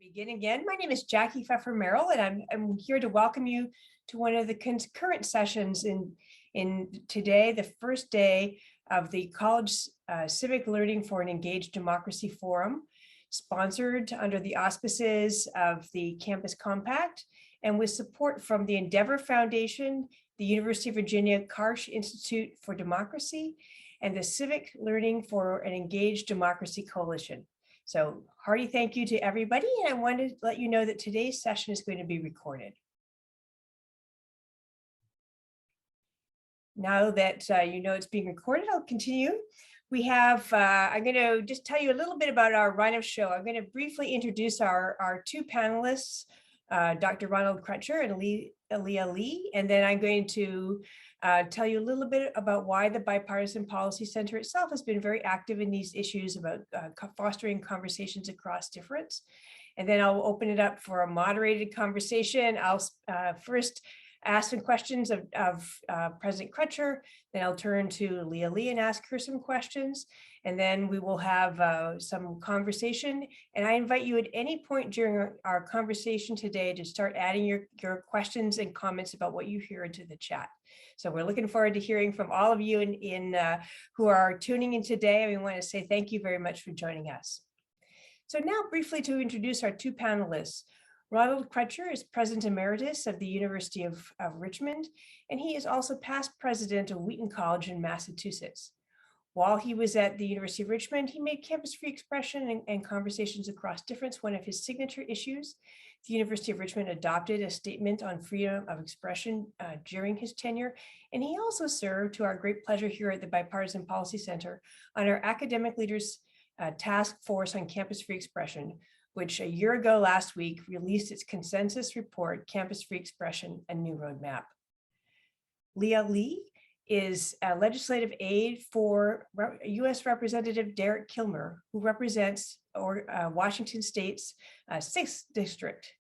Begin again. My name is Jacquie Pfeffer Merrill, and I'm here to welcome you to one of the concurrent sessions in today, the first day of the College Civic Learning for an Engaged Democracy Forum, sponsored under the auspices of the Campus Compact and with support from the Endeavor Foundation, the University of Virginia Karsh Institute for Democracy, and the Civic Learning for an Engaged Democracy Coalition. So hearty thank you to everybody, and I wanted to let you know that today's session is going to be recorded. Now that you know it's being recorded, I'll continue. We have, I'm going to just tell you a little bit about our run of show. I'm going to briefly introduce our two panelists, Dr. Ronald Crutcher and Leah Li, and then I'm going to tell you a little bit about why the Bipartisan Policy Center itself has been very active in these issues about fostering conversations across difference. And then I'll open it up for a moderated conversation. I'll first ask some questions of President Crutcher, then I'll turn to Leah Li and ask her some questions. And then we will have some conversation. And I invite you at any point during our conversation today to start adding your questions and comments about what you hear into the chat. So we're looking forward to hearing from all of you who are tuning in today. And we want to say thank you very much for joining us. So now briefly to introduce our two panelists. Ronald Crutcher is President Emeritus of the University of Richmond, and he is also past president of Wheaton College in Massachusetts. While he was at the University of Richmond, he made campus-free expression and conversations across difference one of his signature issues. The University of Richmond adopted a statement on freedom of expression during his tenure, and he also served, to our great pleasure here at the Bipartisan Policy Center, on our academic leaders task force on campus-free expression, which a year ago last week released its consensus report, Campus-Free Expression, a New Roadmap. Leah Li is a legislative aide for U.S. Representative Derek Kilmer, who represents Washington State's 6th District.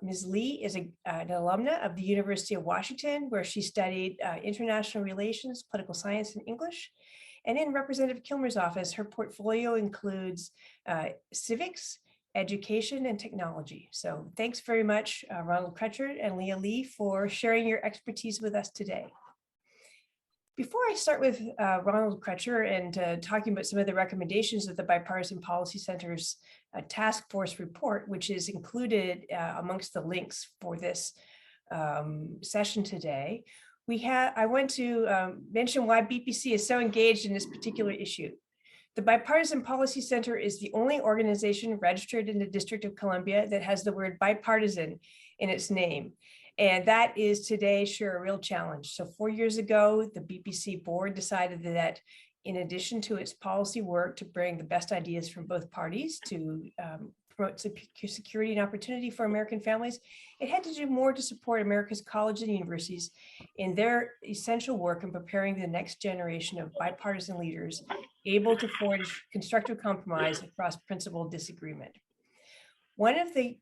Ms. Li is an alumna of the University of Washington, where she studied international relations, political science, and English. And in Representative Kilmer's office, her portfolio includes civics, education, and technology. So thanks very much, Ronald Crutcher and Leah Li, for sharing your expertise with us today. Before I start with Ronald Crutcher and talking about some of the recommendations of the Bipartisan Policy Center's task force report, which is included amongst the links for this session today, I want to mention why BPC is so engaged in this particular issue. The Bipartisan Policy Center is the only organization registered in the District of Columbia that has the word bipartisan in its name. And that is today sure a real challenge. So 4 years ago, the BPC board decided that in addition to its policy work to bring the best ideas from both parties to promote security and opportunity for American families, it had to do more to support America's colleges and universities in their essential work in preparing the next generation of bipartisan leaders able to forge constructive compromise across principled disagreement. One of the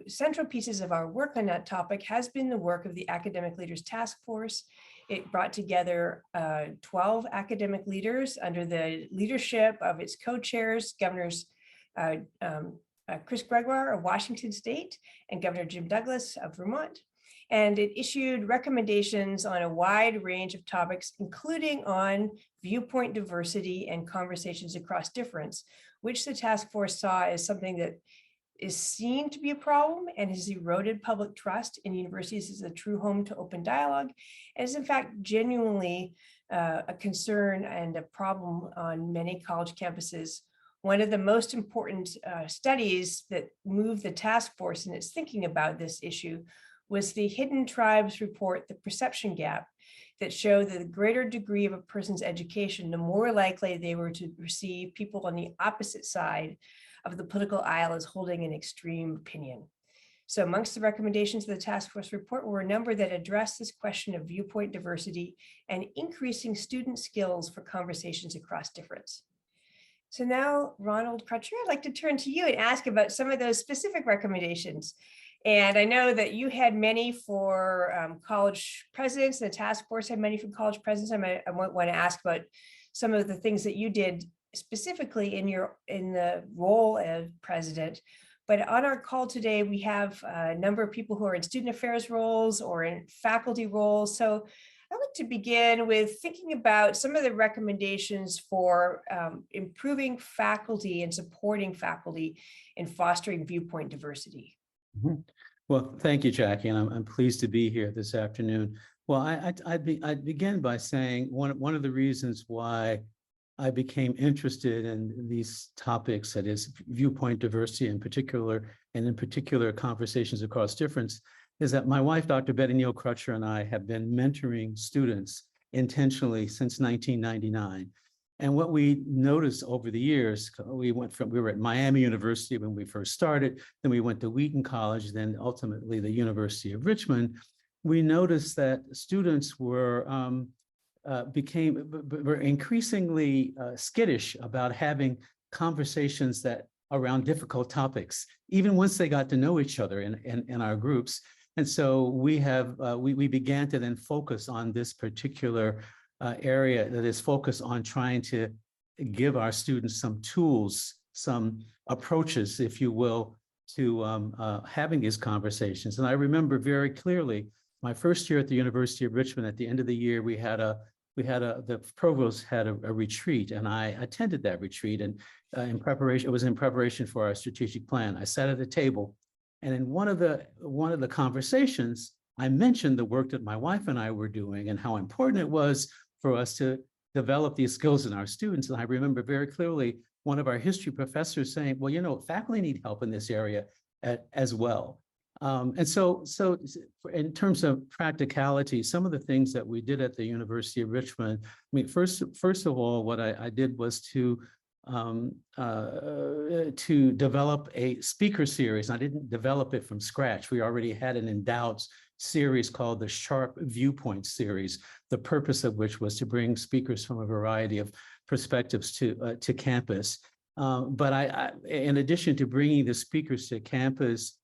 central pieces of our work on that topic has been the work of the Academic Leaders Task Force. It brought together 12 academic leaders under the leadership of its co-chairs, Governors Chris Gregoire of Washington State and Governor Jim Douglas of Vermont. And it issued recommendations on a wide range of topics, including on viewpoint diversity and conversations across difference, which the task force saw as something that is seen to be a problem and has eroded public trust in universities as a true home to open dialogue, and is in fact genuinely a concern and a problem on many college campuses. One of the most important studies that moved the task force in its thinking about this issue was the Hidden Tribes report, The Perception Gap, that showed that the greater degree of a person's education, the more likely they were to receive people on the opposite side of the political aisle as holding an extreme opinion. So amongst the recommendations of the task force report were a number that address this question of viewpoint diversity and increasing student skills for conversations across difference. So now, Ronald Crutcher, I'd like to turn to you and ask about some of those specific recommendations. And I know that you had many for college presidents, and the task force had many for college presidents. I might want to ask about some of the things that you did specifically in the role as president. But on our call today, we have a number of people who are in student affairs roles or in faculty roles. So I'd like to begin with thinking about some of the recommendations for improving faculty and supporting faculty in fostering viewpoint diversity. Mm-hmm. Well, thank you, Jackie, and I'm pleased to be here this afternoon. Well, I'd begin by saying one of the reasons why I became interested in these topics, that is viewpoint diversity in particular, and in particular conversations across difference, is that my wife, Dr. Betty Neal Crutcher, and I have been mentoring students intentionally since 1999. And what we noticed over the years, we were at Miami University when we first started, then we went to Wheaton College, then ultimately the University of Richmond. We noticed that students were increasingly skittish about having conversations around difficult topics, even once they got to know each other in our groups. And so we began to then focus on this particular area that is focused on trying to give our students some tools, some approaches, if you will, to having these conversations. And I remember very clearly my first year at the University of Richmond. At the end of the year, the provost had a retreat, and I attended that retreat. And it was in preparation for our strategic plan. I sat at a table, and in one of the conversations, I mentioned the work that my wife and I were doing and how important it was for us to develop these skills in our students. And I remember very clearly one of our history professors saying, well, you know, faculty need help in this area as well. And so in terms of practicality, some of the things that we did at the University of Richmond, I mean, first of all, what I did was to develop a speaker series. I didn't develop it from scratch. We already had an endowed series called the Sharp Viewpoint series, the purpose of which was to bring speakers from a variety of perspectives to campus. But in addition to bringing the speakers to campus,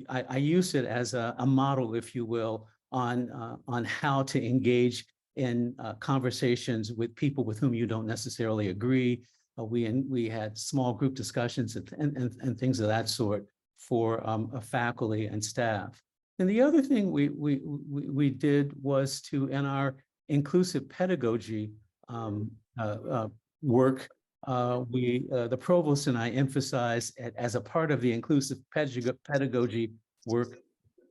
I use it as a model, if you will, on how to engage in conversations with people with whom you don't necessarily agree. We had small group discussions and things of that sort for faculty and staff. And the other thing we did was to, in our inclusive pedagogy work, the provost and I emphasized as a part of the inclusive pedagogy work,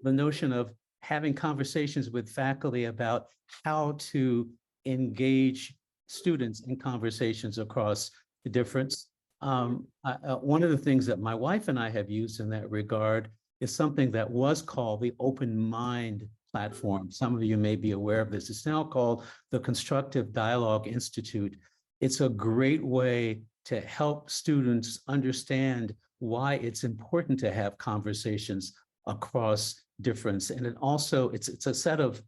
the notion of having conversations with faculty about how to engage students in conversations across the difference. One of the things that my wife and I have used in that regard is something that was called the Open Mind platform. Some of you may be aware of this. It's now called the Constructive Dialogue Institute. It's a great way to help students understand why it's important to have conversations across difference. And it also, it's a set of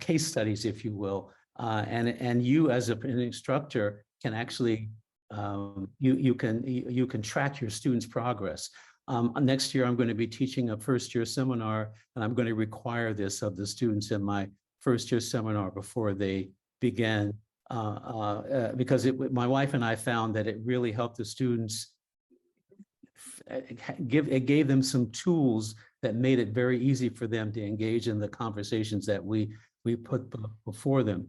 case studies, if you will, and you as an instructor can actually, you can track your students' progress. Next year, I'm going to be teaching a first-year seminar, and I'm going to require this of the students in my first-year seminar before they begin, because my wife and I found that it really helped the students. It gave them some tools that made it very easy for them to engage in the conversations that we put before them.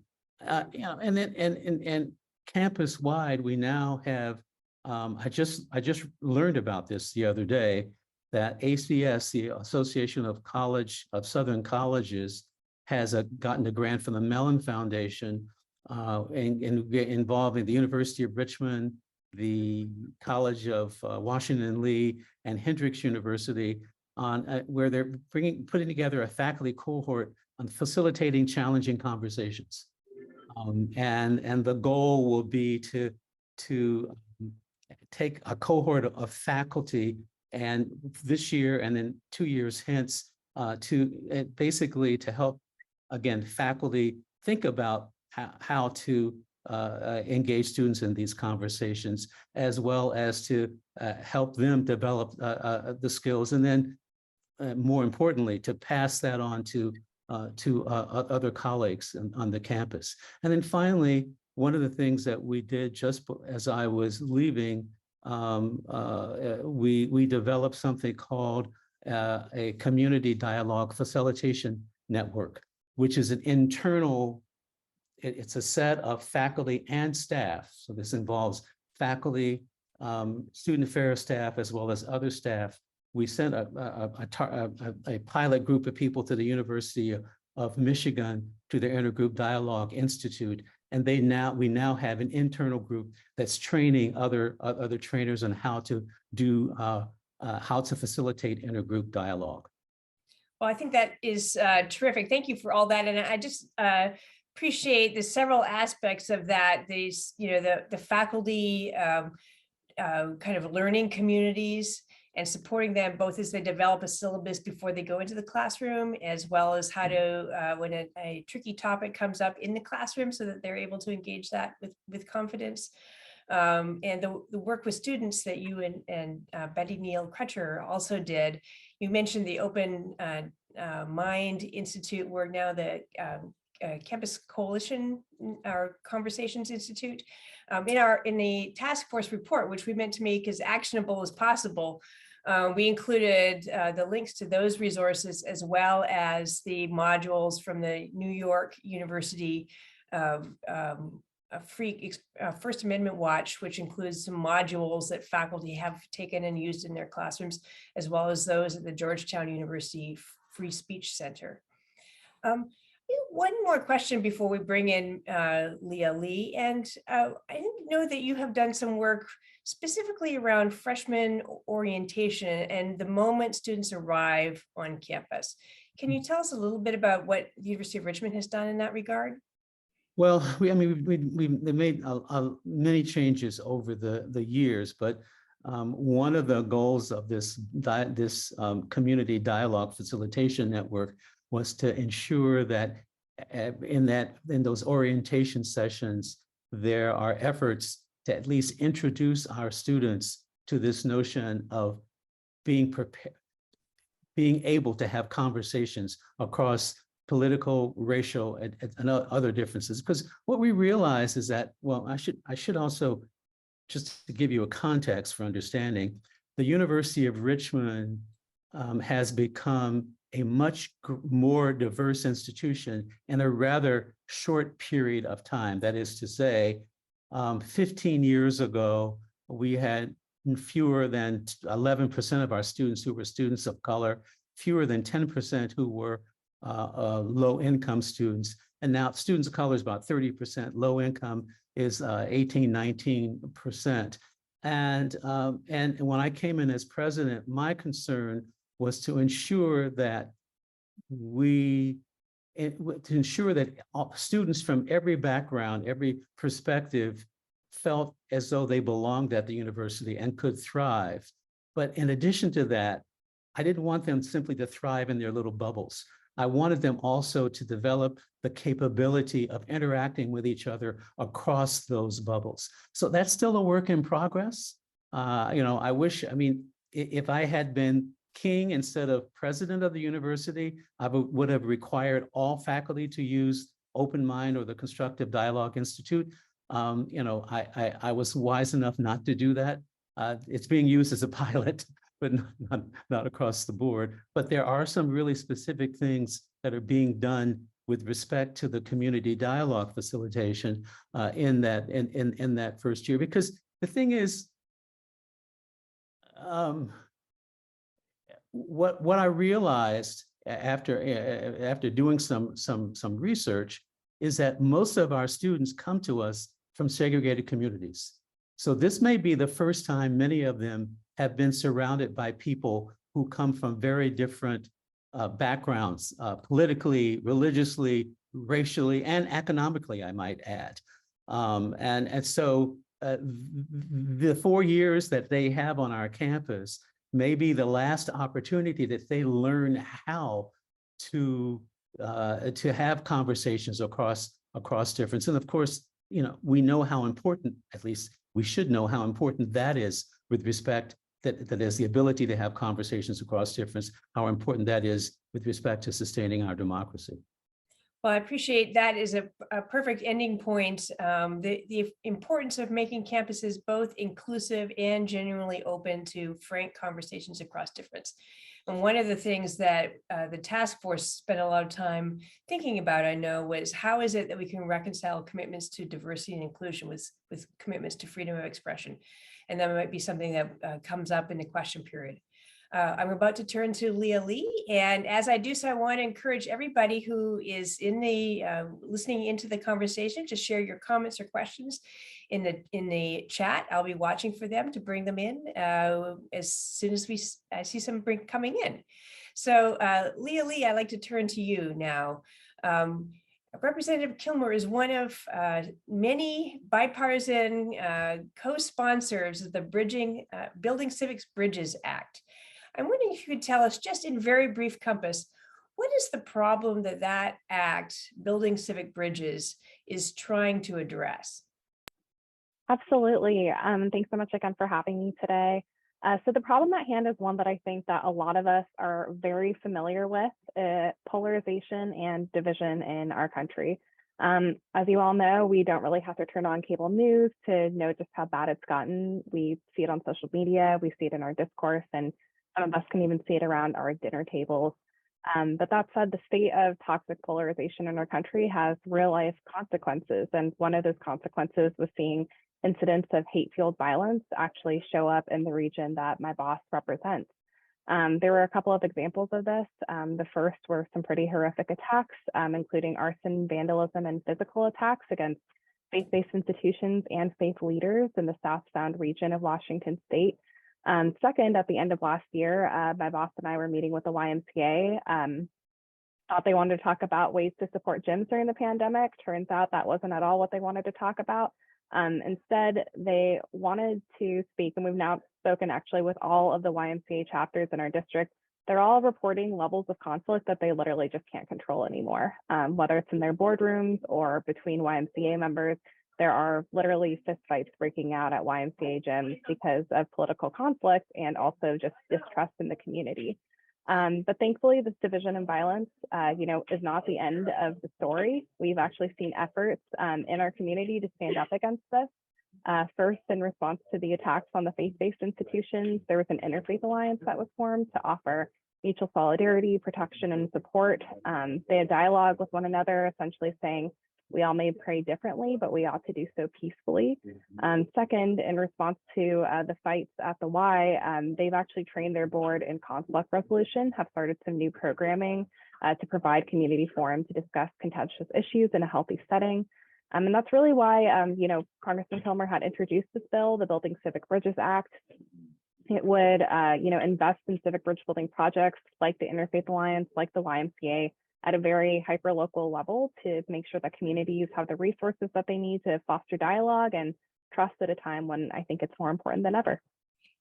You know, and then and campus-wide, we now have. I just learned about this the other day, that ACS, the Association of Southern Colleges, has gotten a grant from the Mellon Foundation involving the University of Richmond, the College of Washington Lee, and Hendrix University, on where they're putting together a faculty cohort on facilitating challenging conversations, and the goal will be to take a cohort of faculty, and this year and then 2 years hence, basically to help, again, faculty think about how to engage students in these conversations, as well as to help them develop the skills, and then more importantly, to pass that on to other colleagues on the campus. And then finally, one of the things that we did just as I was leaving we developed something called a community dialogue facilitation network, which is an internal, it's a set of faculty and staff. So this involves faculty, student affairs staff, as well as other staff. We sent a pilot group of people to the University of Michigan to their Intergroup Dialogue Institute. And we now have an internal group that's training other trainers on how to do, how to facilitate intergroup dialogue. Well, I think that is terrific. Thank you for all that. And I just appreciate the several aspects of that. These, the faculty kind of learning communities and supporting them both as they develop a syllabus before they go into the classroom, as well as how to, when a tricky topic comes up in the classroom, so that they're able to engage that with confidence. And the work with students that you and Betty Neal Crutcher also did. You mentioned the Open Mind Institute, where now the Campus Coalition, our Conversations Institute, in the task force report, which we meant to make as actionable as possible, we included the links to those resources, as well as the modules from the New York University First Amendment Watch, which includes some modules that faculty have taken and used in their classrooms, as well as those at the Georgetown University Free Speech Center. One more question before we bring in Leah Li, and I didn't know that you have done some work specifically around freshman orientation and the moment students arrive on campus. Can you tell us a little bit about what the University of Richmond has done in that regard? Well, we've made many changes over the years, but one of the goals of this community dialogue facilitation network was to ensure that in those orientation sessions, there are efforts to at least introduce our students to this notion of being prepared, being able to have conversations across political, racial, and other differences. Because what we realize is that, well, I should also, just to give you a context for understanding, the University of Richmond has become a much more diverse institution in a rather short period of time. That is to say, 15 years ago, we had fewer than 11% of our students who were students of color, fewer than 10% who were low-income students. And now students of color is about 30%, low income is 18, 19%. And when I came in as president, my concern was to ensure that students from every background, every perspective felt as though they belonged at the university and could thrive. But in addition to that, I didn't want them simply to thrive in their little bubbles. I wanted them also to develop the capability of interacting with each other across those bubbles. So that's still a work in progress. I wish, if I had been king instead of president of the university, I would have required all faculty to use Open Mind or the Constructive Dialogue Institute. I was wise enough not to do that. It's being used as a pilot, but not across the board. But there are some really specific things that are being done with respect to the community dialogue facilitation in that first year. Because the thing is, what I realized after doing some research is that most of our students come to us from segregated communities. So this may be the first time many of them have been surrounded by people who come from very different backgrounds, politically, religiously, racially, and economically, I might add. And so the 4 years that they have on our campus may be the last opportunity that they learn how to have conversations across difference. And of course, we know how important, at least we should know how important that is with respect that is the ability to have conversations across difference, how important that is with respect to sustaining our democracy. Well, I appreciate that is a perfect ending point. The importance of making campuses both inclusive and genuinely open to frank conversations across difference. And one of the things that the task force spent a lot of time thinking about, I know, was how is it that we can reconcile commitments to diversity and inclusion with commitments to freedom of expression? And that might be something that comes up in the question period. I'm about to turn to Leah Li, and as I do so, I want to encourage everybody who is in the listening into the conversation to share your comments or questions in the chat. I'll be watching for them to bring them in as soon as I see some coming in. So Leah Li, I'd like to turn to you now. Representative Kilmer is one of many bipartisan co-sponsors of the Building Civics Bridges Act. I'm wondering if you could tell us, just in very brief compass, what is the problem that act, Building Civic Bridges, is trying to address? Absolutely. Thanks so much again for having me today. So the problem at hand is one that I think that a lot of us are very familiar with, polarization and division in our country. As you all know, we don't really have to turn on cable news to know just how bad it's gotten. We see it on social media, we see it in our discourse, and some of us can even see it around our dinner tables. But that said, the state of toxic polarization in our country has real life consequences. And one of those consequences was seeing incidents of hate-fueled violence actually show up in the region that my boss represents. There were a couple of examples of this. The first were some pretty horrific attacks, including arson, vandalism, and physical attacks against faith-based institutions and faith leaders in the South Sound region of Washington State. Second, at the end of last year, my boss and I were meeting with the YMCA. Thought they wanted to talk about ways to support gyms during the pandemic. Turns out that wasn't at all what they wanted to talk about. Instead, they wanted to speak, and we've now spoken actually with all of the YMCA chapters in our district. They're all reporting levels of conflict that they literally just can't control anymore, whether it's in their boardrooms or between YMCA members. There are literally fistfights breaking out at YMCA gyms because of political conflict and also just distrust in the community. But thankfully, this division and violence, is not the end of the story. We've actually seen efforts in our community to stand up against this. First, in response to the attacks on the faith-based institutions, there was an interfaith alliance that was formed to offer mutual solidarity, protection, and support. They had dialogue with one another, essentially saying, we all may pray differently, but we ought to do so peacefully. Second, in response to the fights at the Y, they've actually trained their board in conflict resolution, have started some new programming to provide community forum to discuss contentious issues in a healthy setting. And that's really why, Congressman Kilmer had introduced this bill, the Building Civic Bridges Act. It would, invest in civic bridge building projects like the Interfaith Alliance, like the YMCA, at a very hyper-local level to make sure that communities have the resources that they need to foster dialogue and trust at a time when I think it's more important than ever.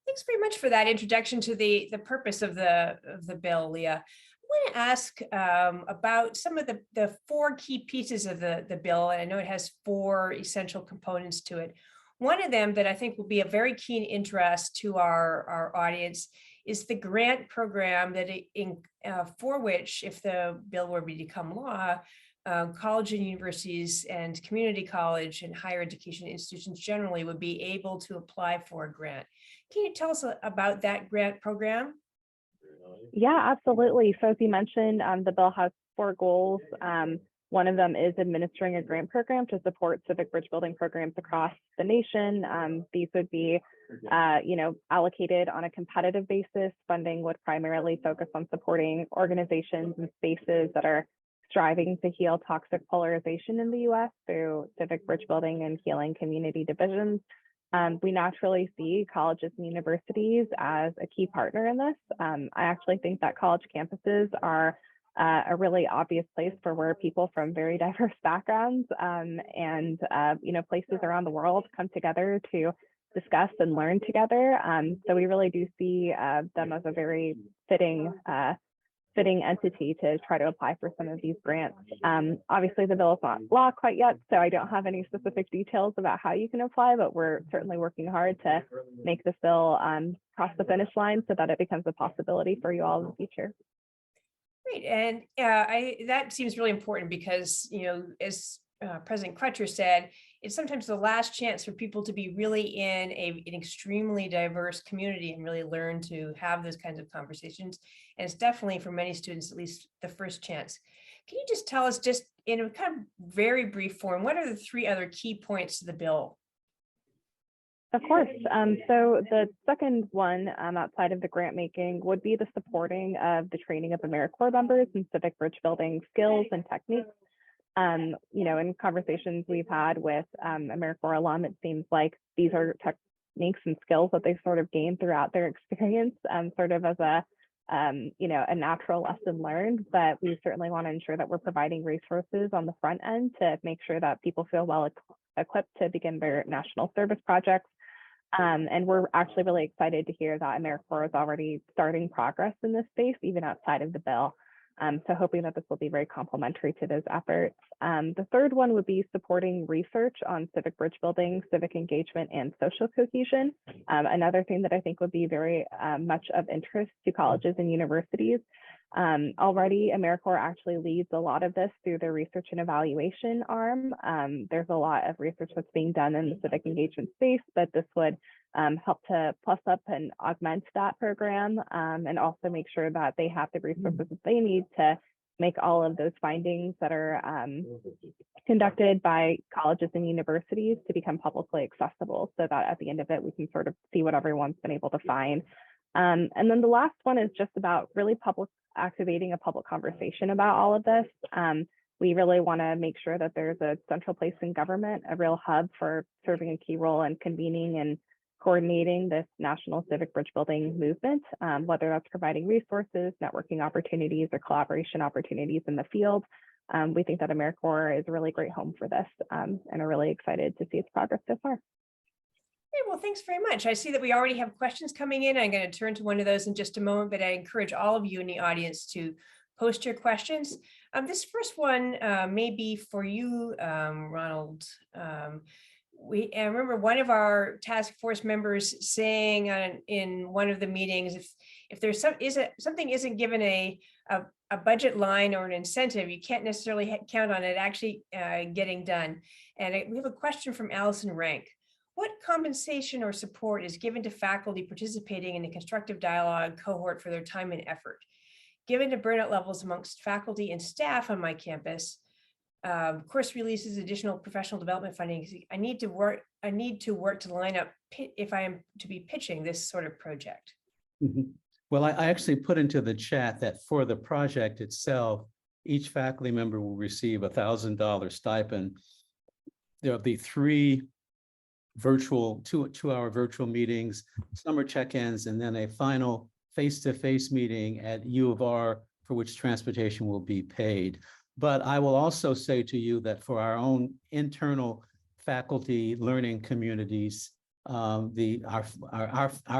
Thanks very much for that introduction to the purpose of the bill, Leah. I want to ask about some of the four key pieces of the bill, and I know it has four essential components to it. One of them that I think will be a very keen interest to our audience is the grant program that for which, if the bill were to become law, college and universities and community college and higher education institutions generally would be able to apply for a grant. Can you tell us about that grant program? Yeah, absolutely. So as you mentioned, the bill has four goals. One of them is administering a grant program to support civic bridge building programs across the nation. These would be, allocated on a competitive basis. Funding would primarily focus on supporting organizations and spaces that are striving to heal toxic polarization in the U.S. through civic bridge building and healing community divisions. We naturally see colleges and universities as a key partner in this. I actually think that college campuses are a really obvious place for where people from very diverse backgrounds and places around the world come together to discuss and learn together. So we really do see them as a very fitting entity to try to apply for some of these grants. Obviously, the bill is not law quite yet, so I don't have any specific details about how you can apply, but we're certainly working hard to make this bill cross the finish line so that it becomes a possibility for you all in the future. Great, and that seems really important because, as President Crutcher said, it's sometimes the last chance for people to be really in an extremely diverse community and really learn to have those kinds of conversations. And it's definitely for many students, at least the first chance. Can you just tell us, just in a kind of very brief form, what are the 3 other key points to the bill? Of course. So the second one outside of the grant making would be the supporting of the training of AmeriCorps members in civic bridge building skills and techniques. In conversations we've had with AmeriCorps alum, it seems like these are techniques and skills that they've sort of gained throughout their experience, sort of as a natural lesson learned, but we certainly want to ensure that we're providing resources on the front end to make sure that people feel well equipped to begin their national service projects. And we're actually really excited to hear that AmeriCorps is already starting progress in this space, even outside of the bill. So hoping that this will be very complementary to those efforts. The third one would be supporting research on civic bridge building, civic engagement, and social cohesion. Another thing that I think would be very much of interest to colleges and universities. Already, AmeriCorps actually leads a lot of this through their research and evaluation arm. There's a lot of research that's being done in the civic engagement space, but this would help to plus up and augment that program, and also make sure that they have the resources that they need to make all of those findings that are conducted by colleges and universities to become publicly accessible, so that at the end of it, we can sort of see what everyone's been able to find. And then the last one is just about really activating a public conversation about all of this. We really want to make sure that there's a central place in government, a real hub for serving a key role in convening and coordinating this national civic bridge building movement, whether that's providing resources, networking opportunities, or collaboration opportunities in the field. We think that AmeriCorps is a really great home for this, and are really excited to see its progress so far. Okay, well, thanks very much. I see that we already have questions coming in. I'm going to turn to one of those in just a moment, but I encourage all of you in the audience to post your questions. This first one may be for you, Ronald. I remember one of our task force members saying in one of the meetings, if there's something isn't given a budget line or an incentive, you can't necessarily count on it actually getting done. And we have a question from Allison Rank. What compensation or support is given to faculty participating in the constructive dialogue cohort for their time and effort? Given the burnout levels amongst faculty and staff on my campus, course releases, additional professional development funding, I need to work to line up if I am to be pitching this sort of project. Well, I actually put into the chat that for the project itself, each faculty member will receive a $1,000 stipend. There'll be 3 virtual two-hour virtual meetings, summer check-ins, and then a final face-to-face meeting at U of R for which transportation will be paid. But I will also say to you that for our own internal faculty learning communities, our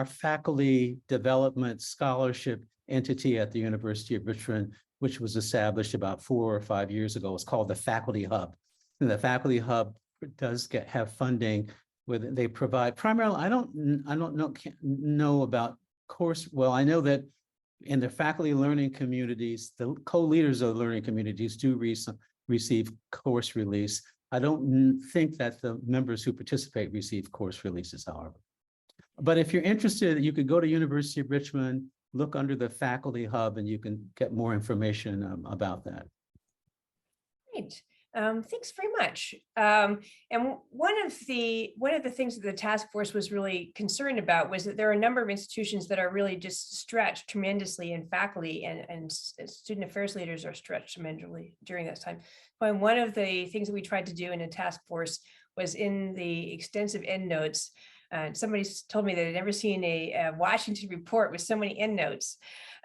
faculty development scholarship entity at the University of Richmond, which was established about 4 or 5 years ago, is called the Faculty Hub. And the Faculty Hub does have funding where they provide primarily. I don't know about course. Well, I know that in the faculty learning communities, the co-leaders of the learning communities do receive course release. I don't think that the members who participate receive course releases, however. But if you're interested, you could go to University of Richmond, look under the Faculty Hub, and you can get more information about that. Great. Thanks very much. And one of the things that the task force was really concerned about was that there are a number of institutions that are really just stretched tremendously in faculty, and student affairs leaders are stretched tremendously during this time. But one of the things that we tried to do in a task force was in the extensive endnotes. Somebody told me that they'd never seen a Washington report with so many endnotes.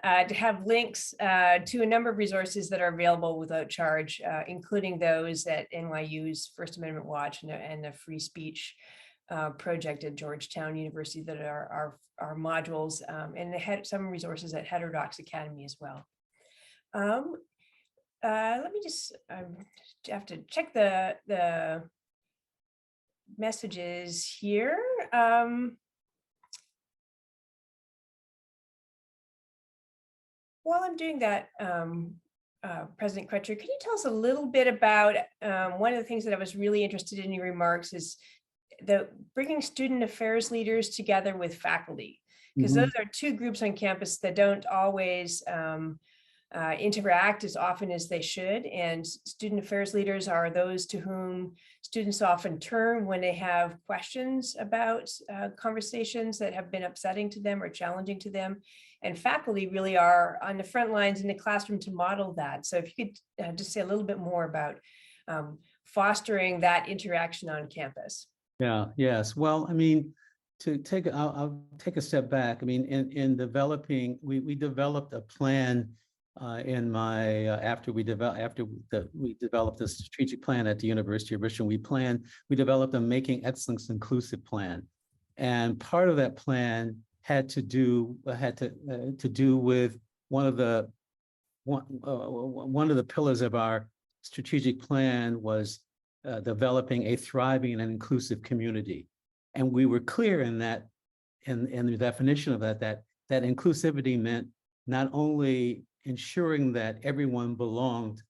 To have links to a number of resources that are available without charge, including those at NYU's First Amendment Watch and the Free Speech Project at Georgetown University that are modules, and they had some resources at Heterodox Academy as well. Let me just have to check the messages here. while I'm doing that, President Crutcher, can you tell us a little bit about one of the things that I was really interested in your remarks is the bringing student affairs leaders together with faculty, because those are two groups on campus that don't always interact as often as they should. And student affairs leaders are those to whom students often turn when they have questions about conversations that have been upsetting to them or challenging to them. And faculty really are on the front lines in the classroom to model that. So if you could just say a little bit more about fostering that interaction on campus. Yeah, yes. Well, I mean, I'll take a step back. I mean, in developing, we developed a plan in my after we developed the strategic plan at the University of Richmond. We developed a Making Excellence Inclusive plan, and part of that plan had to do with one of the pillars of our strategic plan was developing a thriving and inclusive community. And we were clear in that, in the definition of that inclusivity meant not only ensuring that everyone belonged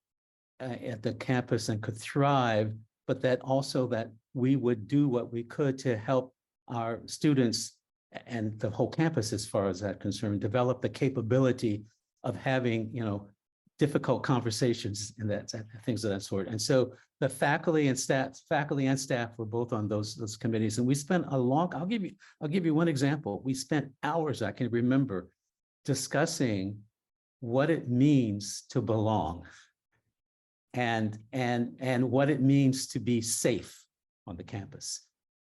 at the campus and could thrive, but that also that we would do what we could to help our students and the whole campus, as far as that concerned, develop the capability of having, difficult conversations and things of that sort. And so the faculty and staff were both on those committees. And we spent I'll give you one example. We spent hours, I can remember, discussing what it means to belong and what it means to be safe on the campus.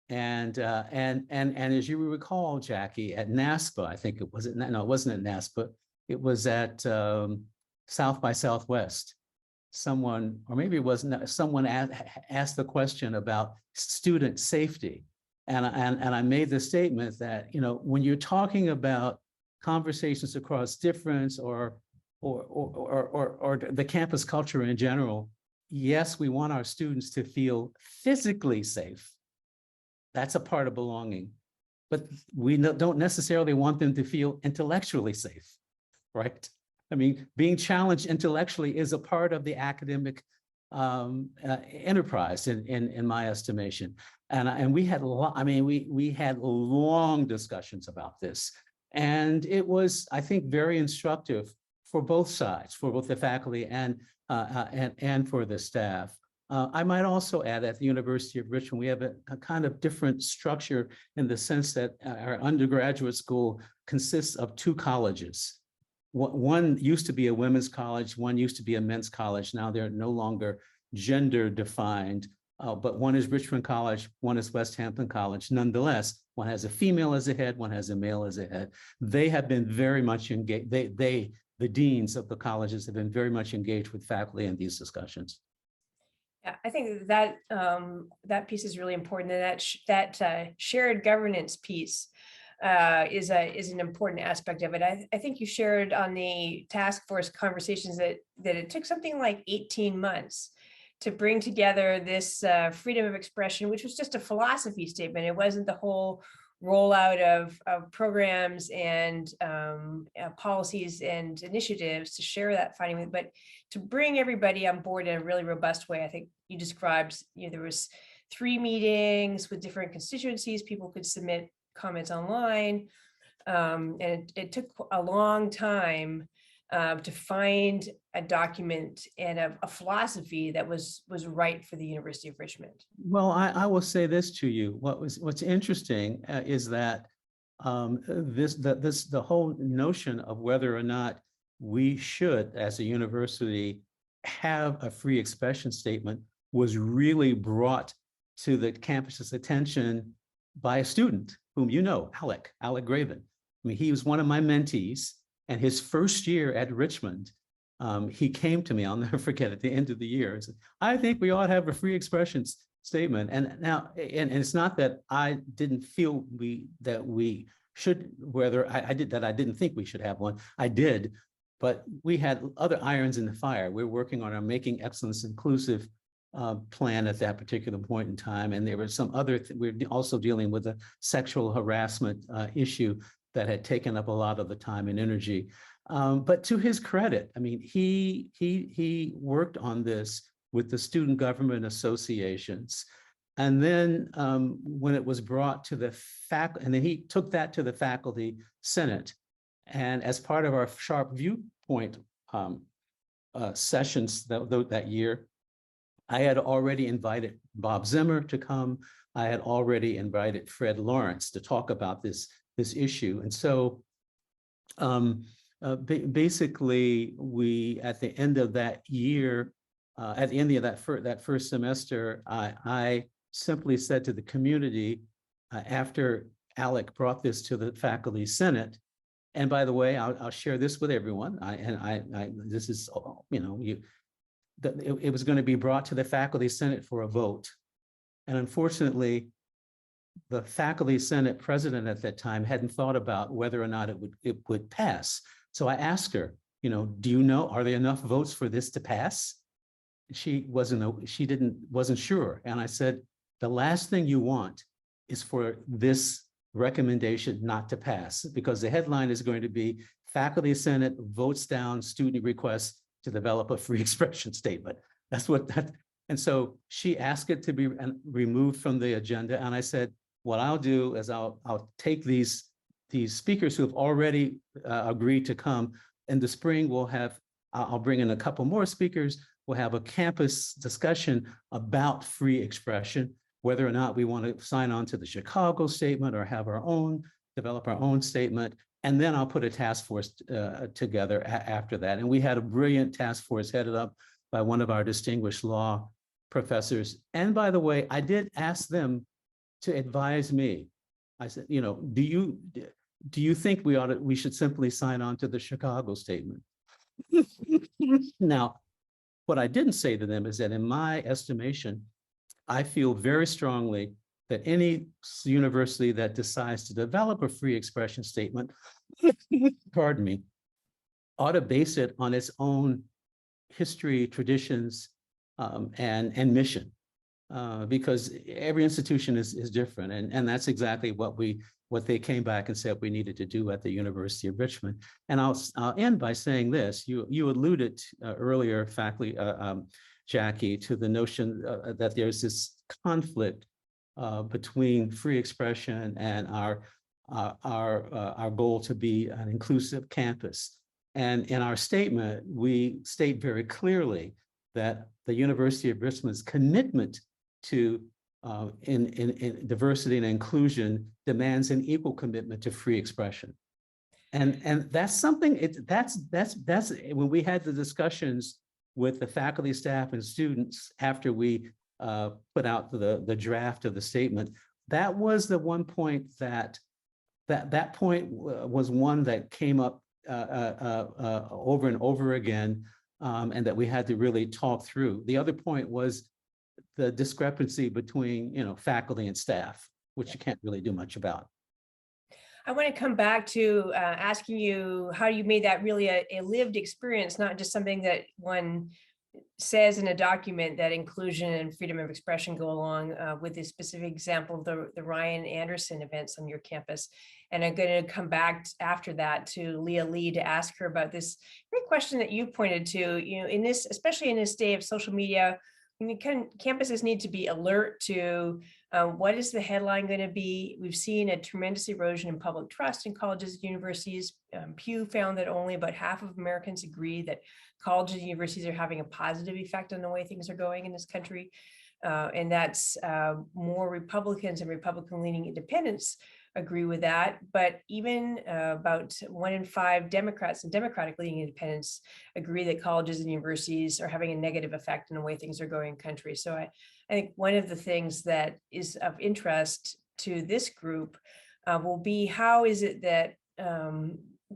And as you recall, Jackie, at NASPA, I think it wasn't at NASPA, it was at South by Southwest. Someone asked the question about student safety. And I made the statement that, when you're talking about conversations across difference or the campus culture in general, yes, we want our students to feel physically safe. That's a part of belonging, but we don't necessarily want them to feel intellectually safe, right? I mean, being challenged intellectually is a part of the academic enterprise, in my estimation. And we had we had long discussions about this, and it was, I think, very instructive for both sides, for both the faculty and for the staff. I might also add, at the University of Richmond, we have a kind of different structure in the sense that our undergraduate school consists of two colleges. One used to be a women's college, one used to be a men's college. Now they're no longer gender defined, but one is Richmond College, one is West Hampton College. Nonetheless, one has a female as a head, one has a male as a head. They have been very much engaged. The deans of the colleges have been very much engaged with faculty in these discussions. Yeah, I think that that piece is really important, and that shared governance piece is an important aspect of it. I think you shared on the task force conversations that it took something like 18 months to bring together this freedom of expression, which was just a philosophy statement. It wasn't the whole rollout of programs and policies and initiatives to share that finding, but to bring everybody on board in a really robust way. I think you described, there was 3 meetings with different constituencies. People could submit comments online, and it took a long time to find a document and a philosophy that was right for the University of Richmond. Well, I will say this to you. What's interesting is that the whole notion of whether or not we should, as a university, have a free expression statement was really brought to the campus's attention by a student whom you know, Alec Graven. I mean, he was one of my mentees, and his first year at Richmond, he came to me, I'll never forget, at the end of the year, and said, I think we ought to have a free expressions statement. And now, and it's not that I didn't feel that we should, I didn't think we should have one. I did, but we had other irons in the fire. We're working on our Making Excellence Inclusive plan at that particular point in time. And there were some other, we're also dealing with a sexual harassment issue that had taken up a lot of the time and energy. But to his credit, I mean, he worked on this with the student government associations. And then when it was brought to the faculty, and then he took that to the faculty senate. And as part of our sharp viewpoint sessions that year, I had already invited Bob Zimmer to come. I had already invited Fred Lawrence to talk about this issue. And so basically, we, at the end of that year, at the end of that first semester, I simply said to the community, after Alec brought this to the faculty senate, and by the way, I'll share this with everyone. This is, you know, it was going to be brought to the faculty senate for a vote, and unfortunately, the faculty senate president at that time hadn't thought about whether or not it would pass. So I asked her, you know, do you know, are there enough votes for this to pass? She wasn't sure. And I said, the last thing you want is for this recommendation not to pass, because the headline is going to be faculty senate votes down student requests to develop a free expression statement. That's what that, and so she asked it to be removed from the agenda. And I said, what I'll do is I'll take these speakers who have already agreed to come. In the spring, I'll bring in a couple more speakers. We'll have a campus discussion about free expression, whether or not we want to sign on to the Chicago statement or have develop our own statement. And then I'll put a task force together after that. And we had a brilliant task force headed up by one of our distinguished law professors. And by the way, I did ask them to advise me. I said, you know, do you think we should simply sign on to the Chicago statement? Now, what I didn't say to them is that in my estimation, I feel very strongly that any university that decides to develop a free expression statement, pardon me, ought to base it on its own history, traditions, and mission. Because every institution is different. And that's exactly what they came back and said we needed to do at the University of Richmond. And I'll end by saying this. You alluded earlier, faculty, Jackie, to the notion that there's this conflict between free expression and our goal to be an inclusive campus. And in our statement, we state very clearly that the University of Richmond's commitment to in diversity and inclusion demands an equal commitment to free expression. And that's something, that's when we had the discussions with the faculty, staff, and students after we put out the draft of the statement, that was the one point that point was one that came up over and over again, and that we had to really talk through. The other point was the discrepancy between, you know, faculty and staff, which you can't really do much about. I want to come back to asking you how you made that really a lived experience, not just something that one says in a document, that inclusion and freedom of expression go along with this specific example of the Ryan Anderson events on your campus. And I'm going to come back after that to Leah Li to ask her about this great question that you pointed to, you know, in this, especially in this day of social media, campuses need to be alert to what is the headline going to be. We've seen a tremendous erosion in public trust in colleges and universities. Pew found that only about half of Americans agree that colleges and universities are having a positive effect on the way things are going in this country. And that's more Republicans and Republican-leaning independents agree with that. But even about 1 in 5 Democrats and Democratic-leaning independents agree that colleges and universities are having a negative effect on the way things are going in the country. So I think one of the things that is of interest to this group will be, how is it that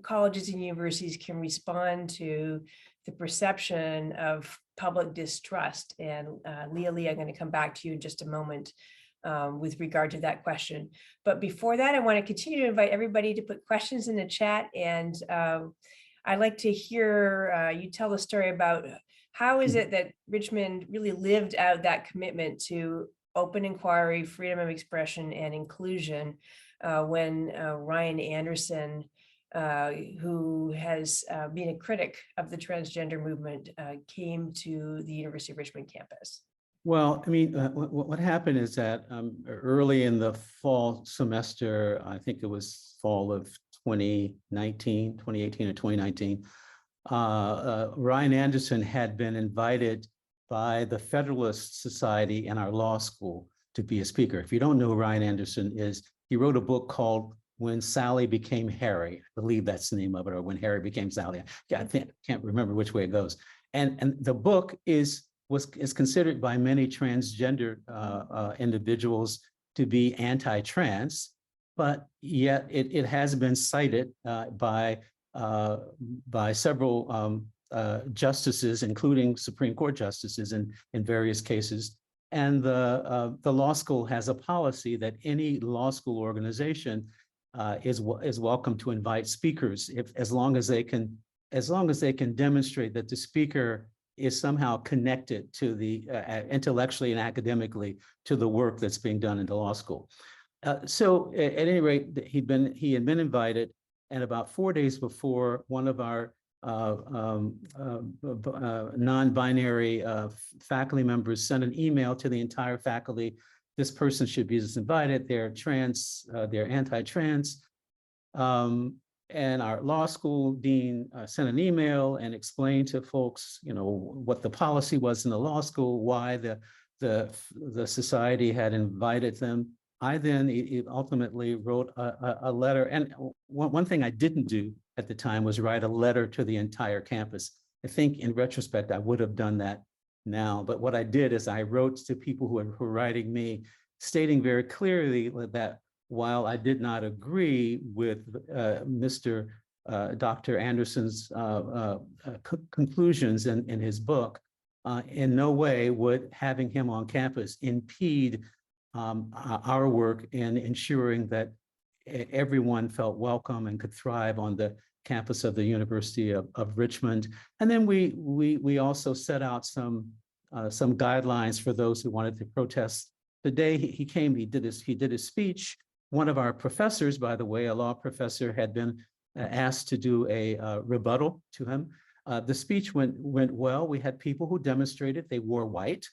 colleges and universities can respond to the perception of public distrust? And Leah Li, I'm going to come back to you in just a moment with regard to that question. But before that, I want to continue to invite everybody to put questions in the chat. And I'd like to hear you tell the story about how is it that Richmond really lived out that commitment to open inquiry, freedom of expression, and inclusion when Ryan Anderson who has been a critic of the transgender movement, came to the University of Richmond campus? Well, I mean, what happened is that early in the fall semester, I think it was fall of 2018 or 2019, Ryan Anderson had been invited by the Federalist Society and our law school to be a speaker. If you don't know who Ryan Anderson is, he wrote a book called When Sally Became Harry. I believe that's the name of it, or When Harry Became Sally. I can't remember which way it goes. And the book is considered by many transgender individuals to be anti-trans, but yet it has been cited by several justices, including Supreme Court justices in various cases. And the law school has a policy that any law school organization is welcome to invite speakers as long as they can demonstrate that the speaker is somehow connected to the intellectually and academically to the work that's being done in the law school. So at any rate, he had been invited, and about 4 days before, one of our non-binary faculty members sent an email to the entire faculty. This person should be invited. They're trans, they're anti-trans. And our law school dean sent an email and explained to folks, what the policy was in the law school, why the society had invited them. I then ultimately wrote a letter. And one thing I didn't do at the time was write a letter to the entire campus. I think in retrospect, I would have done that now. But what I did is I wrote to people who were writing me, stating very clearly that while I did not agree with Dr. Anderson's conclusions in his book, in no way would having him on campus impede our work in ensuring that everyone felt welcome and could thrive on the campus of the University of Richmond. And then we also set out some guidelines for those who wanted to protest. The day he came, he did his speech. One of our professors, by the way, a law professor, had been asked to do a rebuttal to him. The speech went well. We had people who demonstrated. They wore white.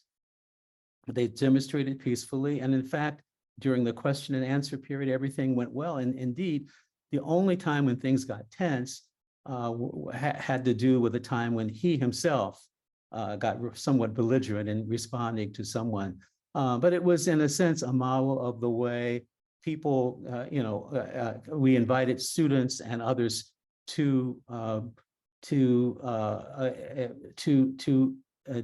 They demonstrated peacefully. And in fact, during the question and answer period, everything went well. And indeed, the only time when things got tense had to do with the time when he himself got somewhat belligerent in responding to someone. But it was, in a sense, a model of the way people, we invited students and others to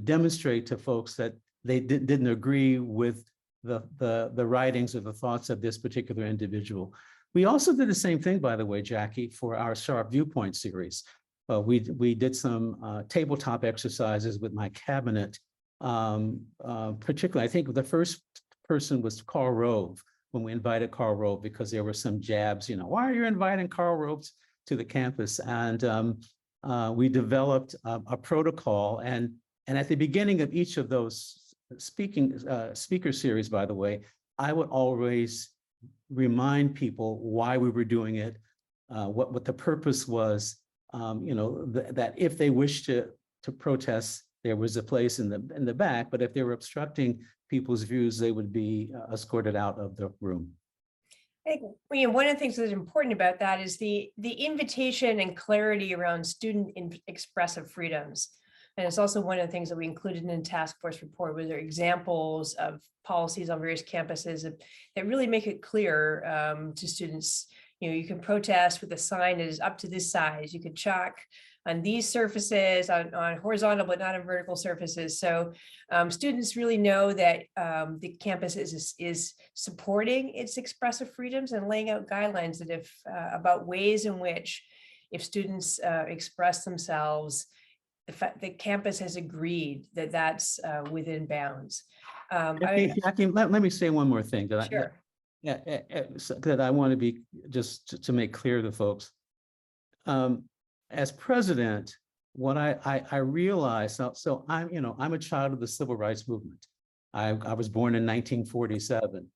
demonstrate to folks that they didn't agree with the writings or the thoughts of this particular individual. We also did the same thing, by the way, Jackie, for our Sharp Viewpoint series. We did some tabletop exercises with my cabinet. Particularly, I think the first person was Karl Rove, when we invited Karl Rove, because there were some jabs, why are you inviting Karl Rove to the campus? And we developed a protocol. And at the beginning of each of those speaker series, by the way, I would always remind people why we were doing it, what the purpose was, that if they wished to protest, there was a place in the back, but if they were obstructing people's views, they would be escorted out of the room. I think one of the things that's important about that is the invitation and clarity around student expressive freedoms. And it's also one of the things that we included in the task force report, were there examples of policies on various campuses that really make it clear to students, you can protest with a sign that is up to this size. You could chalk on these surfaces, on horizontal but not on vertical surfaces. So students really know that the campus is supporting its expressive freedoms and laying out guidelines that about ways in which, if students express themselves, the campus has agreed that that's within bounds. Jackie, let me say one more thing that sure. that I want to be just to make clear to folks. As president, what I realized, so I'm a child of the civil rights movement. I was born in 1947.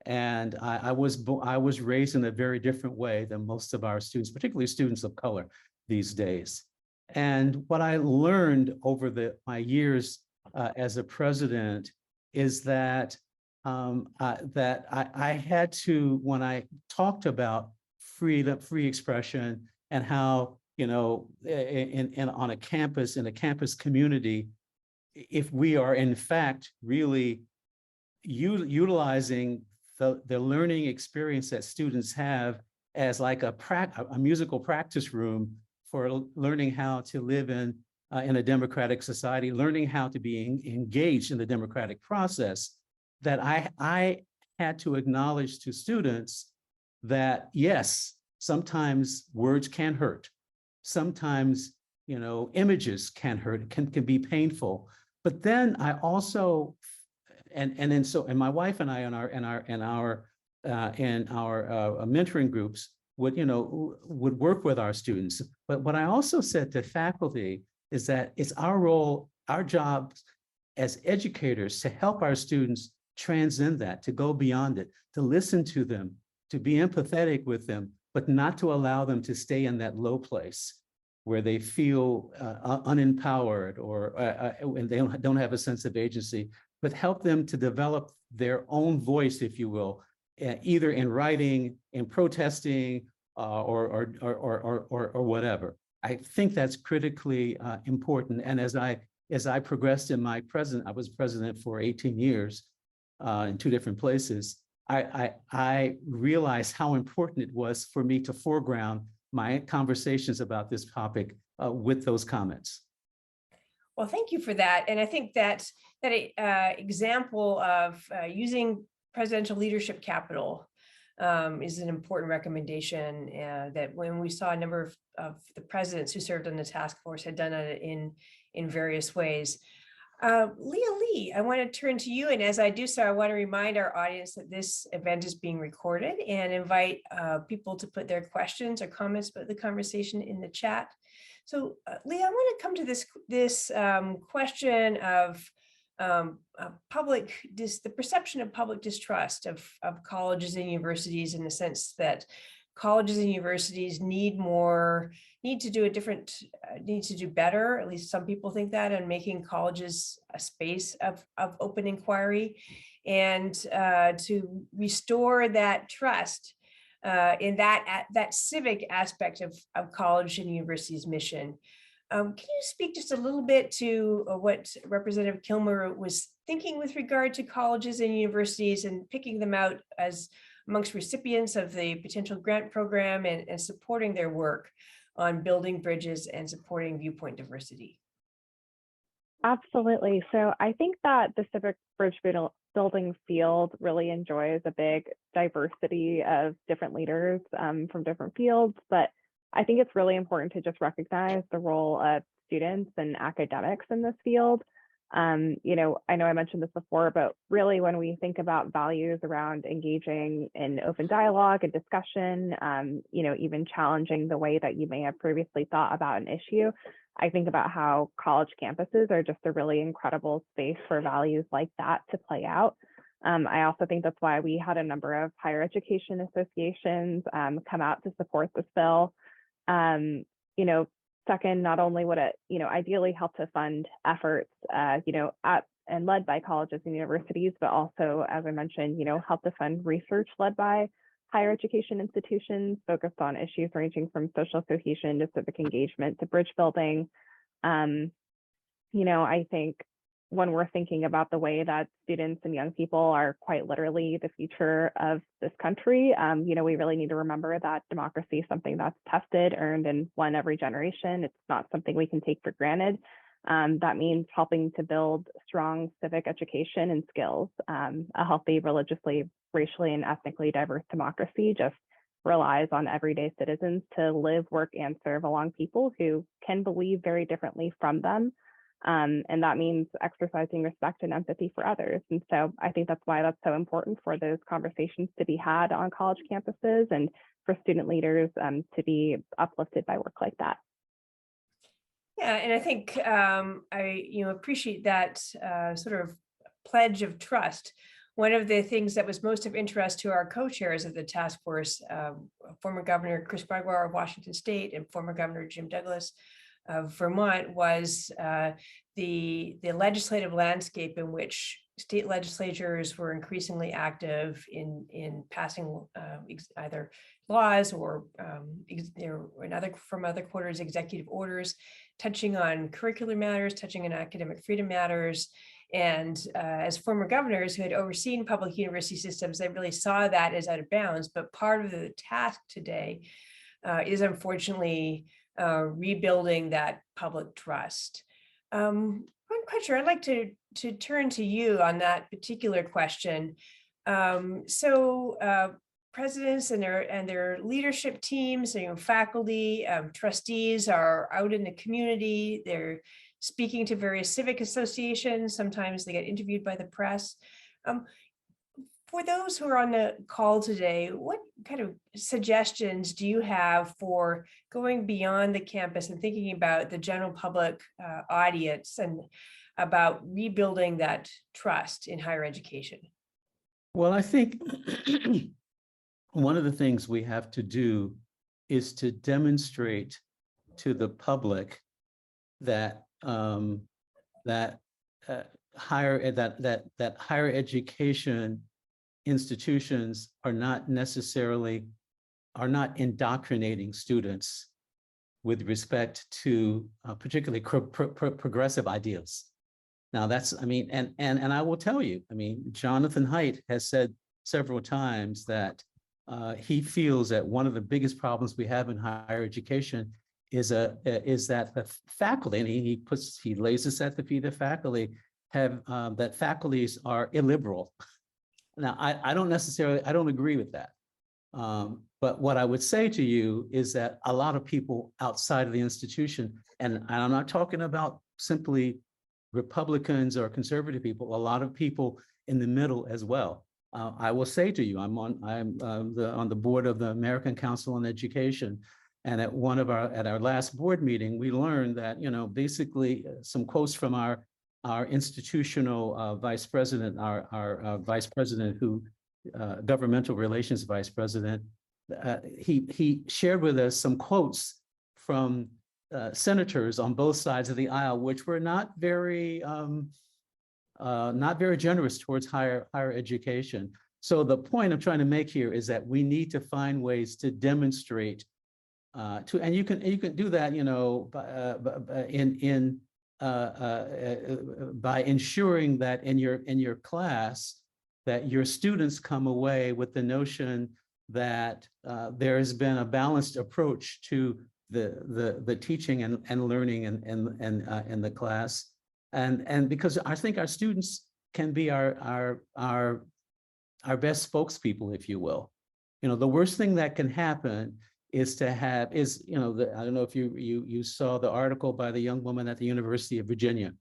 And I was raised in a very different way than most of our students, particularly students of color these days. And what I learned over my years as a president is that I had to, when I talked about free expression and how, you know, on a campus, in a campus community, if we are in fact really utilizing the learning experience that students have as like a musical practice room for learning how to live in a democratic society, learning how to be engaged in the democratic process, that I had to acknowledge to students that yes, sometimes words can hurt. Sometimes, you know, images can hurt, can be painful. But then I also, and my wife and I in our mentoring groups would work with our students. But what I also said to faculty is that it's our role, our job as educators to help our students transcend that, to go beyond it, to listen to them, to be empathetic with them, but not to allow them to stay in that low place where they feel unempowered or and they don't have a sense of agency, but help them to develop their own voice, if you will, either in writing, in protesting, or whatever. I think that's critically important. And as I progressed in my I was president for 18 years in 2 different places. I realized how important it was for me to foreground my conversations about this topic with those comments. Well, thank you for that. And I think that example of using presidential leadership capital is an important recommendation that when we saw a number of the presidents who served on the task force had done it in various ways. Leah Li, I want to turn to you. And as I do so, I want to remind our audience that this event is being recorded and invite people to put their questions or comments about the conversation in the chat. So Leah, I want to come to this question of the perception of public distrust of colleges and universities, in the sense that colleges and universities need to do better. At least some people think that, and making colleges a space of open inquiry, and to restore that trust in that civic aspect of college and university's mission. Can you speak just a little bit to what Representative Kilmer was thinking with regard to colleges and universities and picking them out as amongst recipients of the potential grant program and supporting their work on building bridges and supporting viewpoint diversity? Absolutely. So I think that the civic bridge building field really enjoys a big diversity of different leaders from different fields, but I think it's really important to just recognize the role of students and academics in this field. You know, I know I mentioned this before, but really when we think about values around engaging in open dialogue and discussion, you know, even challenging the way that you may have previously thought about an issue, I think about how college campuses are just a really incredible space for values like that to play out. I also think that's why we had a number of higher education associations come out to support this bill. You know, second, not only would it, you know, ideally help to fund efforts, you know, at and led by colleges and universities, but also, as I mentioned, you know, help to fund research led by higher education institutions focused on issues ranging from social cohesion to civic engagement to bridge building. You know, I think when we're thinking about the way that students and young people are quite literally the future of this country, you know, we really need to remember that democracy is something that's tested, earned, and won every generation. It's not something we can take for granted. That means helping to build strong civic education and skills. A healthy, religiously, racially, and ethnically diverse democracy just relies on everyday citizens to live, work, and serve along people who can believe very differently from them. And that means exercising respect and empathy for others. And so I think that's why that's so important for those conversations to be had on college campuses and for student leaders to be uplifted by work like that. Yeah, and I think I appreciate that sort of pledge of trust. one of the things that was most of interest to our co-chairs of the task force, former Governor Chris Gregoire of Washington State and former Governor Jim Douglas of Vermont, was the legislative landscape in which state legislatures were increasingly active in passing either laws or from other quarters executive orders, touching on curricular matters, touching on academic freedom matters. And as former governors who had overseen public university systems, they really saw that as out of bounds. But part of the task today is unfortunately rebuilding that public trust. Ron Crutcher, I'd like to turn to you on that particular question. Presidents and their leadership teams, faculty, trustees are out in the community. They're speaking to various civic associations. Sometimes they get interviewed by the press. For those who are on the call today, what kind of suggestions do you have for going beyond the campus and thinking about the general public audience and about rebuilding that trust in higher education? Well, I think one of the things we have to do is to demonstrate to the public that higher education institutions are not indoctrinating students with respect to particularly progressive ideas. Now and I will tell you, Jonathan Haidt has said several times that he feels that one of the biggest problems we have in higher education is that the faculty, and he lays this at the feet of faculty, that faculties are illiberal. Now, I don't agree with that. But what I would say to you is that a lot of people outside of the institution, and I'm not talking about simply Republicans or conservative people, a lot of people in the middle as well. I will say to you, I'm on the board of the American Council on Education, and at our last board meeting, we learned that basically some quotes from our institutional vice president, our vice president governmental relations vice president, he shared with us some quotes from senators on both sides of the aisle, which were not very generous towards higher education. So the point I'm trying to make here is that we need to find ways to demonstrate and you can do that, by ensuring that in your class that your students come away with the notion that there has been a balanced approach to the teaching and learning in the class, and because I think our students can be our best spokespeople, if you will. The worst thing that can happen is I don't know if you saw the article by the young woman at the University of Virginia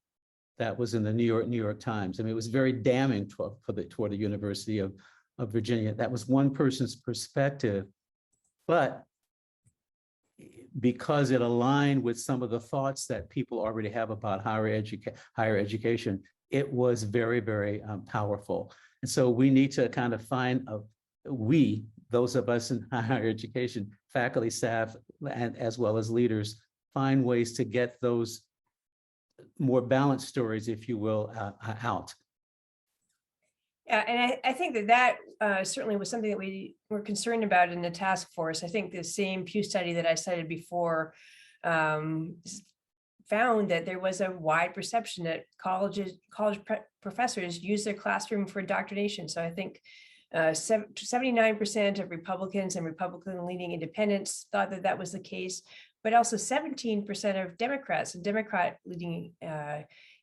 that was in the New York Times. It was very damning toward the University of Virginia. That was one person's perspective, but because it aligned with some of the thoughts that people already have about higher education, it was very, very powerful. And so we need to kind of find those of us in higher education, faculty, staff, and as well as leaders, find ways to get those more balanced stories, if you will, out. Yeah, and I think that certainly was something that we were concerned about in the task force. I think the same Pew study that I cited before found that there was a wide perception that college professors use their classroom for indoctrination. So I think 79% of Republicans and Republican-leaning independents thought that was the case, but also 17% of Democrats and Democrat-leaning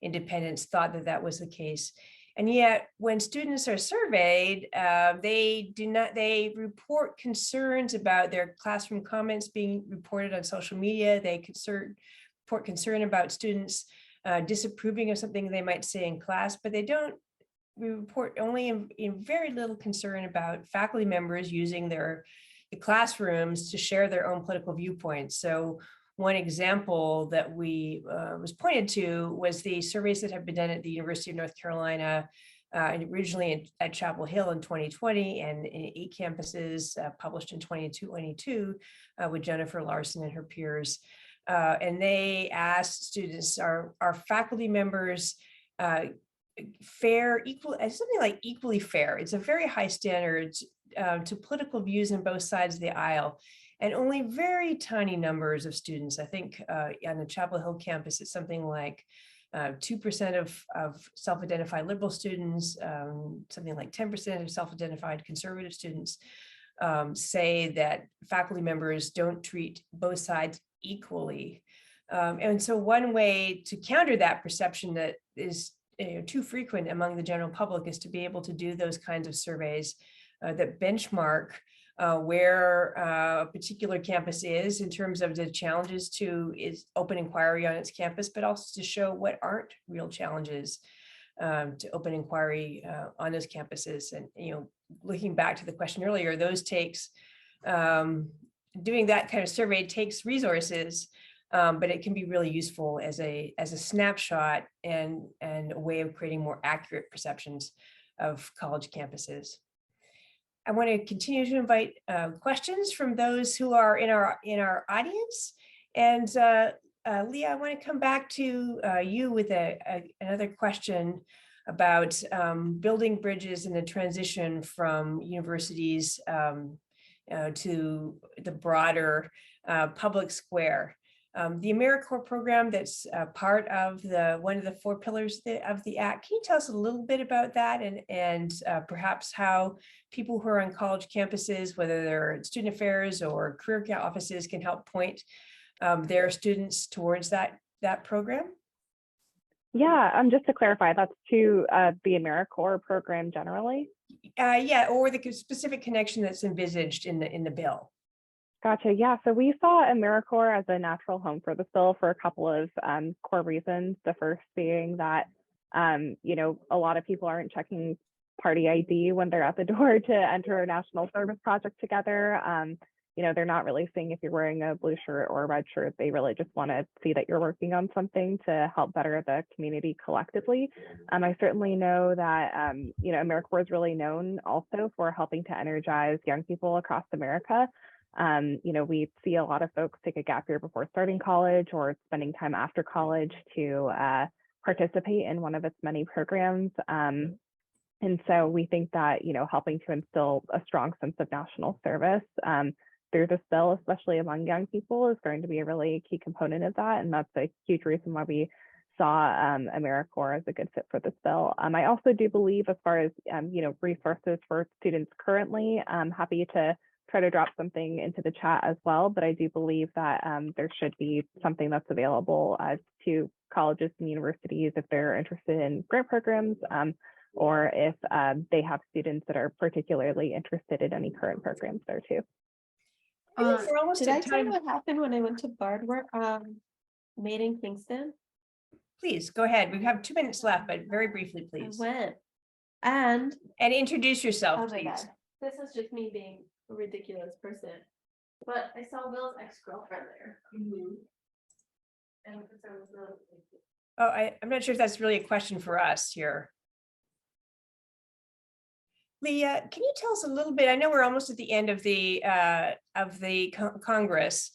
independents thought that was the case. And yet, when students are surveyed, they report concerns about their classroom comments being reported on social media. They report concern about students disapproving of something they might say in class, but they don't report only in very little concern about faculty members using the classrooms to share their own political viewpoints. So one example that was pointed to was the surveys that have been done at the University of North Carolina and originally at Chapel Hill in 2020 and in 8 campuses published in 2022 with Jennifer Larson and her peers. And they asked students, are faculty members fair, equal, something like equally fair? It's a very high standard to political views on both sides of the aisle. And only very tiny numbers of students, I think on the Chapel Hill campus, it's something like 2% of self-identified liberal students, something like 10% of self-identified conservative students say that faculty members don't treat both sides equally. And so one way to counter that perception that is too frequent among the general public is to be able to do those kinds of surveys that benchmark where a particular campus is in terms of the challenges to its open inquiry on its campus, but also to show what aren't real challenges to open inquiry on those campuses. And, looking back to the question earlier, those takes, doing that kind of survey takes resources, but it can be really useful as a snapshot and a way of creating more accurate perceptions of college campuses. I want to continue to invite questions from those who are in our audience. And Leah, I want to come back to you with another question about building bridges in the transition from universities to the broader public square. The AmeriCorps program that's part of one of the 4 pillars of the Act. Can you tell us a little bit about that and perhaps how people who are on college campuses, whether they're student affairs or career offices, can help point their students towards that program? Yeah, just to clarify, that's to the AmeriCorps program generally? Yeah, or the specific connection that's envisaged in the bill. Gotcha. Yeah. So we saw AmeriCorps as a natural home for this bill for a couple of core reasons. The first being that, a lot of people aren't checking party ID when they're at the door to enter a national service project together. They're not really seeing if you're wearing a blue shirt or a red shirt. They really just want to see that you're working on something to help better the community collectively. I certainly know that, AmeriCorps is really known also for helping to energize young people across America. We see a lot of folks take a gap year before starting college or spending time after college to participate in one of its many programs. And so we think that, helping to instill a strong sense of national service through this bill, especially among young people, is going to be a really key component of that. And that's a huge reason why we saw AmeriCorps as a good fit for this bill. I also do believe, as far as, resources for students currently, I'm happy to try to drop something into the chat as well, but I do believe that there should be something that's available to colleges and universities if they're interested in grant programs, or if they have students that are particularly interested in any current programs there too. We're almost Did at I tell you time. what happened when I went to Bard Made in Kingston? Please go ahead. We have 2 minutes left, but very briefly, please. I went and introduce yourself, oh my please. God, this is just me being a ridiculous person. But I saw Will's ex-girlfriend there. And so was really Oh, I'm not sure if that's really a question for us here. Leah, can you tell us a little bit? I know we're almost at the end of the Congress,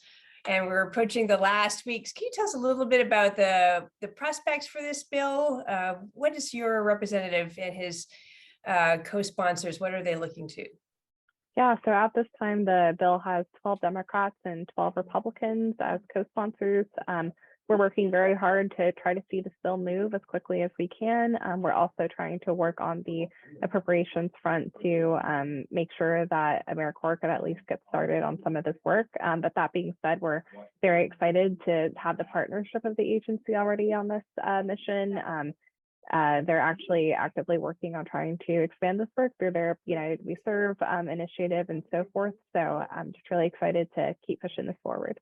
and we're approaching the last weeks. Can you tell us a little bit about the prospects for this bill? What is your representative and his co-sponsors? What are they looking to? Yeah, so at this time, the bill has 12 Democrats and 12 Republicans as co-sponsors. We're working very hard to try to see this bill move as quickly as we can. We're also trying to work on the appropriations front to make sure that AmeriCorps could at least get started on some of this work. But that being said, we're very excited to have the partnership of the agency already on this mission. They're actually actively working on trying to expand this work through their United We Serve initiative and so forth. So I'm just really excited to keep pushing this forward.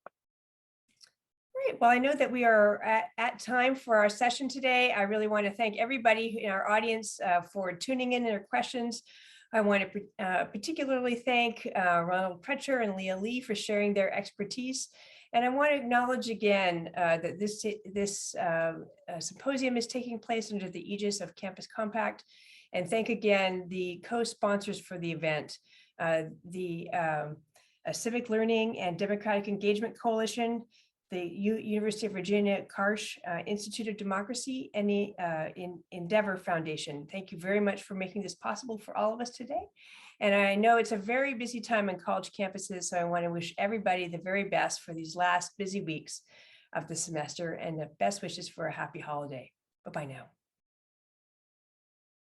Great. Well, I know that we are at time for our session today. I really want to thank everybody in our audience for tuning in and their questions. I want to particularly thank Ronald Crutcher and Leah Li for sharing their expertise. And I want to acknowledge again that this symposium is taking place under the aegis of Campus Compact. And thank again the co-sponsors for the event, the Civic Learning and Democratic Engagement Coalition, the University of Virginia Karsh Institute of Democracy, and the Endeavor Foundation. Thank you very much for making this possible for all of us today. And I know it's a very busy time on college campuses, so I want to wish everybody the very best for these last busy weeks of the semester, and the best wishes for a happy holiday. Bye-bye now.